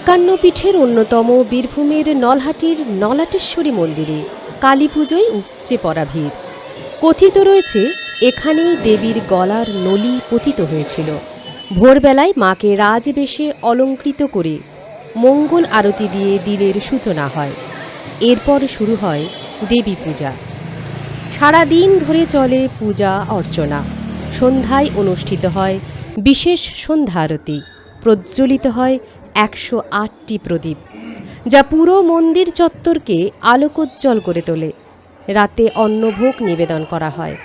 একান্ন পীঠের অন্যতম বীরভূমের নলহাটির নলাটেশ্বরী মন্দিরে কালী পুজোয় উপচে পড়া ভিড়। কথিত রয়েছে এখানেই দেবীর গলার নলি পতিত হয়েছিল। ভোরবেলায় মাকে রাজবেশে অলঙ্কৃত করে মঙ্গল আরতি দিয়ে দিনের সূচনা হয়। এরপর শুরু হয় দেবী পূজা। সারা দিন ধরে চলে পূজা অর্চনা। সন্ধ্যায় অনুষ্ঠিত হয় বিশেষ সন্ধ্যা আরতি। প্রজ্বলিত হয় 108টি প্রদীপ, যা পুরো মন্দির চত্বরকে আলোকোজ্জ্বল করে তোলে। রাতে অন্নভোগ নিবেদন করা হয়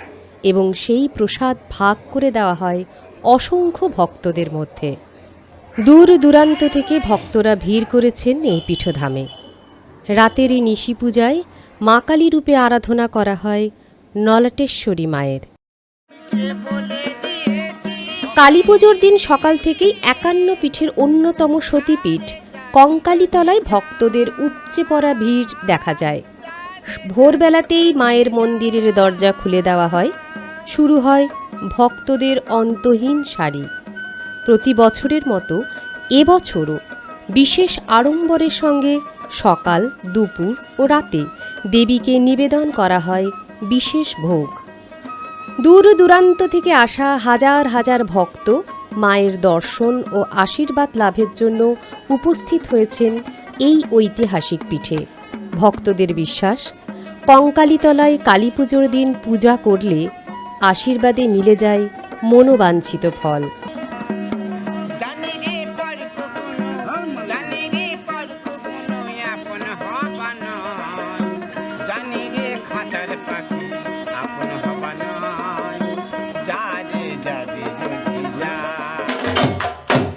এবং সেই প্রসাদ ভাগ করে দেওয়া হয় অসংখ্য ভক্তদের মধ্যে। দূর দূরান্ত থেকে ভক্তরা ভিড় করেছেন এই পীঠধামে। রাতের এই নিশি পূজায় মা কালী রূপে আরাধনা করা হয় নলাটেশ্বরী মায়ের। কালী পুজোর দিন সকাল থেকেই 51 পীঠের অন্যতম সতীপীঠ কঙ্কালীতলায় ভক্তদের উপচে পড়া ভিড় দেখা যায়। ভোরবেলাতেই মায়ের মন্দিরের দরজা খুলে দেওয়া হয়। শুরু হয় ভক্তদের অন্তহীন সারি। প্রতি বছরের মতো এবছরও বিশেষ আড়ম্বরের সঙ্গে সকাল, দুপুর ও রাতে দেবীকে নিবেদন করা হয় বিশেষ ভোগ। দূর দূরান্ত থেকে আসা হাজার হাজার ভক্ত মায়ের দর্শন ও আশীর্বাদ লাভের জন্য উপস্থিত হয়েছেন এই ঐতিহাসিক পীঠে। ভক্তদের বিশ্বাস, কঙ্কালীতলায় কালী পুজোর দিন পূজা করলে আশীর্বাদে মিলে যায় মনোবাঞ্ছিত ফল।